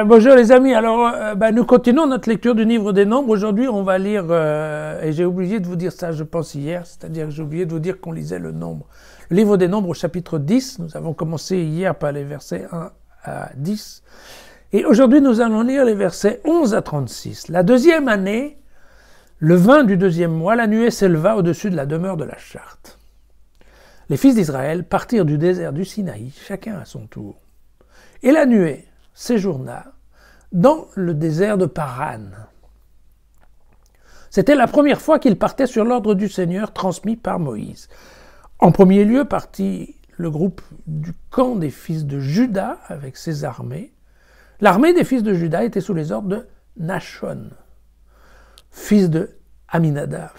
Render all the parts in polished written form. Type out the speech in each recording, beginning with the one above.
Bonjour les amis, alors nous continuons notre lecture du livre des Nombres. Aujourd'hui on va lire, et j'ai oublié de vous dire ça je pense hier, c'est-à-dire que j'ai oublié de vous dire qu'on lisait le livre des Nombres au chapitre 10, nous avons commencé hier par les versets 1 à 10, et aujourd'hui nous allons lire les versets 11 à 36. La deuxième année, le 20 du deuxième mois, la nuée s'éleva au-dessus de la demeure de la charte. Les fils d'Israël partirent du désert du Sinaï, chacun à son tour, et la nuée séjourna dans le désert de Paran. C'était la première fois qu'il partait sur l'ordre du Seigneur transmis par Moïse. En premier lieu partit le groupe du camp des fils de Juda avec ses armées. L'armée des fils de Juda était sous les ordres de Nachon, fils de Aminadab.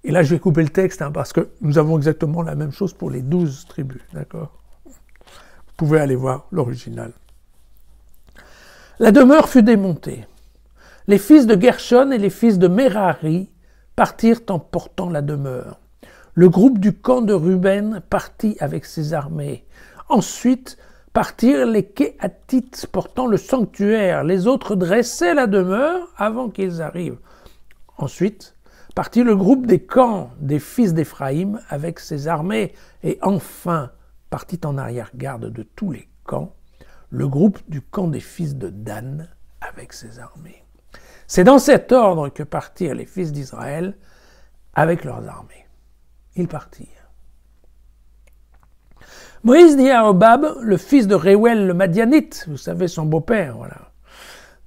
Et là, je vais couper le texte parce que nous avons exactement la même chose pour les 12 tribus, d'accord ? Vous pouvez aller voir l'original. La demeure fut démontée. Les fils de Gershon et les fils de Merari partirent en portant la demeure. Le groupe du camp de Ruben partit avec ses armées. Ensuite partirent les Kéhatites portant le sanctuaire. Les autres dressaient la demeure avant qu'ils arrivent. Ensuite partit le groupe des camps des fils d'Éphraïm avec ses armées. Et enfin partit en arrière-garde de tous les camps, le groupe du camp des fils de Dan avec ses armées. C'est dans cet ordre que partirent les fils d'Israël avec leurs armées. Ils partirent. Moïse dit à Hobab, le fils de Réuel le Madianite, vous savez son beau-père, voilà.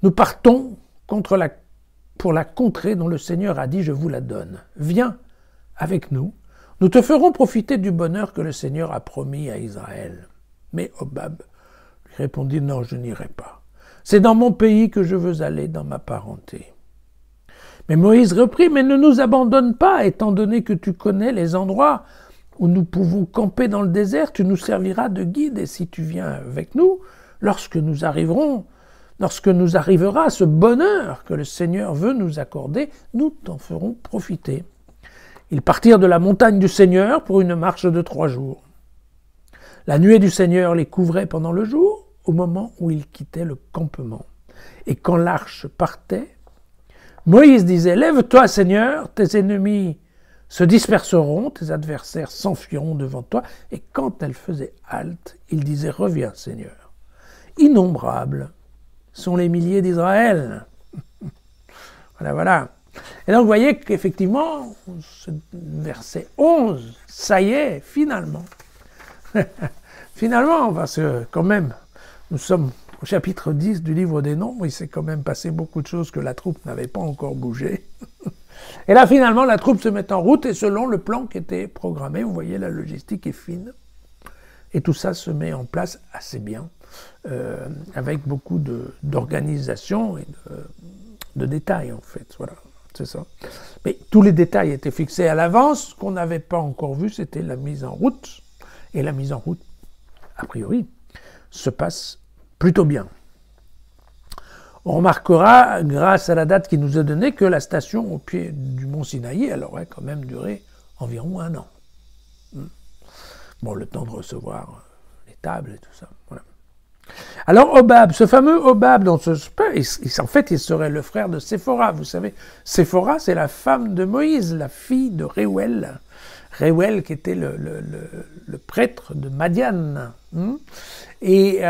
Nous partons pour la contrée dont le Seigneur a dit, je vous la donne. Viens avec nous. Nous te ferons profiter du bonheur que le Seigneur a promis à Israël. Mais Hobab lui répondit, non, je n'irai pas. C'est dans mon pays que je veux aller, dans ma parenté. Mais Moïse reprit, mais ne nous abandonne pas, étant donné que tu connais les endroits où nous pouvons camper dans le désert, tu nous serviras de guide, et si tu viens avec nous, lorsque nous arrivera ce bonheur que le Seigneur veut nous accorder, nous t'en ferons profiter. Ils partirent de la montagne du Seigneur pour une marche de 3 jours. La nuée du Seigneur les couvrait pendant le jour, au moment où ils quittaient le campement. Et quand l'arche partait, Moïse disait, « Lève-toi, Seigneur, tes ennemis se disperseront, tes adversaires s'enfuiront devant toi. » Et quand elle faisait halte, il disait, « Reviens, Seigneur. » Innombrables sont les milliers d'Israël. Voilà. Et donc, vous voyez qu'effectivement, ce verset 11, ça y est, finalement. Finalement, parce que quand même, nous sommes au chapitre 10 du livre des Nombres, il s'est quand même passé beaucoup de choses que la troupe n'avait pas encore bougé. Et là, finalement, la troupe se met en route et selon le plan qui était programmé, vous voyez, la logistique est fine. Et tout ça se met en place assez bien, avec beaucoup d'organisation et de détails, en fait. Voilà. C'est ça. Mais tous les détails étaient fixés à l'avance. Ce qu'on n'avait pas encore vu, c'était la mise en route. Et la mise en route, a priori, se passe plutôt bien. On remarquera, grâce à la date qui nous est donnée, que la station au pied du mont Sinaï, elle aurait quand même duré environ 1 an. Bon, le temps de recevoir les tables et tout ça. Voilà. Alors Hobab, ce fameux Hobab, en fait, il serait le frère de Séphora. Vous savez, Séphora, c'est la femme de Moïse, la fille de Réuel. Réuel qui était le prêtre de Madian. Et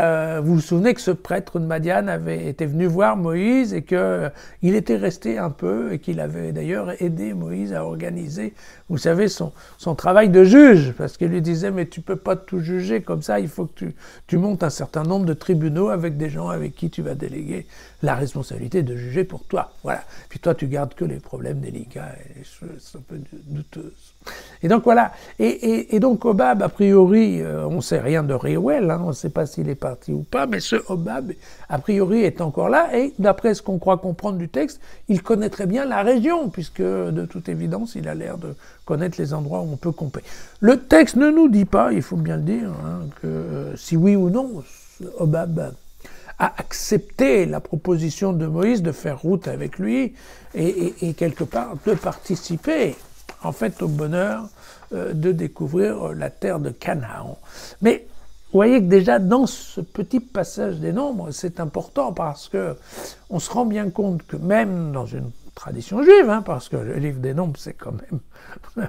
vous vous souvenez que ce prêtre de Madian était venu voir Moïse et qu'il était resté un peu et qu'il avait d'ailleurs aidé Moïse à organiser, vous savez, son travail de juge, parce qu'il lui disait, mais tu peux pas tout juger comme ça, il faut que tu montes un certain nombre de tribunaux avec des gens avec qui tu vas déléguer la responsabilité de juger pour toi. Voilà. Puis toi, tu gardes que les problèmes délicats et les choses un peu douteuses. Et donc voilà. Et donc Hobab, a priori, on ne sait rien de Réuel, on ne sait pas s'il est parti ou pas, mais ce Hobab, a priori, est encore là, et d'après ce qu'on croit comprendre du texte, il connaît très bien la région, puisque de toute évidence, il a l'air de connaître les endroits où on peut camper. Le texte ne nous dit pas, il faut bien le dire, que si oui ou non, Hobab a accepté la proposition de Moïse de faire route avec lui, et quelque part de participer en fait au bonheur de découvrir la terre de Canaan. Mais voyez que déjà dans ce petit passage des Nombres, c'est important parce que on se rend bien compte que même dans une tradition juive, hein, parce que le livre des Nombres, c'est quand même,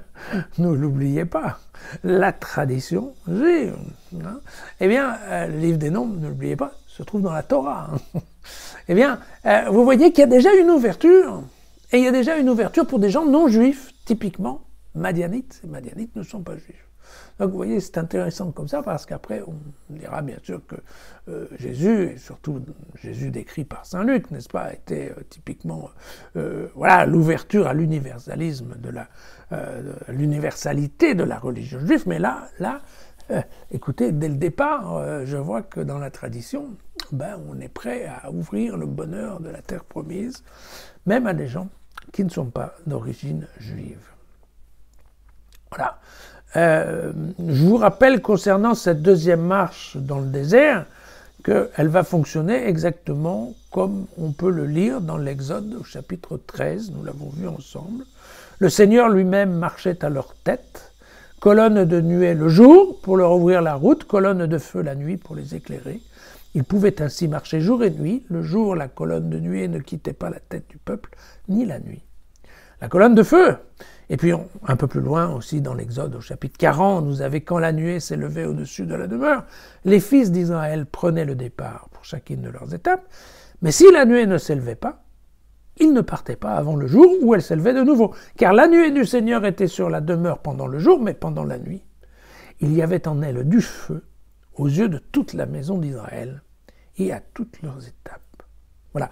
ne l'oubliez pas, la tradition juive. Hein, eh bien, le livre des Nombres, ne l'oubliez pas, se trouve dans la Torah. Hein. Eh bien, vous voyez qu'il y a déjà une ouverture, et il y a déjà une ouverture pour des gens non juifs, typiquement Madianites. Les Madianites ne sont pas juifs. Donc vous voyez, c'est intéressant comme ça, parce qu'après, on dira bien sûr que Jésus, et surtout Jésus décrit par Saint Luc, n'est-ce pas, était typiquement voilà, l'ouverture à l'universalisme, l'universalité de la religion juive. Mais là écoutez, dès le départ, je vois que dans la tradition, on est prêt à ouvrir le bonheur de la terre promise, même à des gens qui ne sont pas d'origine juive. Voilà. Je vous rappelle concernant cette deuxième marche dans le désert qu'elle va fonctionner exactement comme on peut le lire dans l'Exode au chapitre 13, nous l'avons vu ensemble. Le Seigneur lui-même marchait à leur tête, colonne de nuée le jour pour leur ouvrir la route, colonne de feu la nuit pour les éclairer. Ils pouvaient ainsi marcher jour et nuit. Le jour, la colonne de nuée ne quittait pas la tête du peuple, ni la nuit. La colonne de feu. Et puis, un peu plus loin aussi, dans l'Exode, au chapitre 40, vous avez « Quand la nuée s'élevait au-dessus de la demeure, les fils d'Israël prenaient le départ pour chacune de leurs étapes. Mais si la nuée ne s'élevait pas, ils ne partaient pas avant le jour où elle s'élevait de nouveau. Car la nuée du Seigneur était sur la demeure pendant le jour, mais pendant la nuit, il y avait en elle du feu aux yeux de toute la maison d'Israël et à toutes leurs étapes. » Voilà.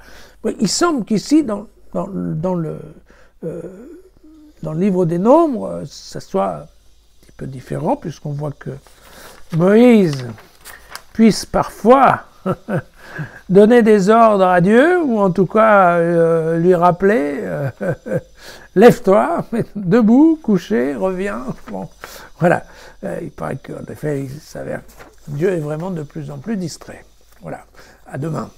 Il semble qu'ici, dans le livre des Nombres, ça soit un petit peu différent, puisqu'on voit que Moïse puisse parfois donner des ordres à Dieu, ou en tout cas lui rappeler lève-toi, debout, couché, reviens. Bon, voilà. Il paraît qu'en effet, il s'avère Dieu est vraiment de plus en plus distrait. Voilà. À demain.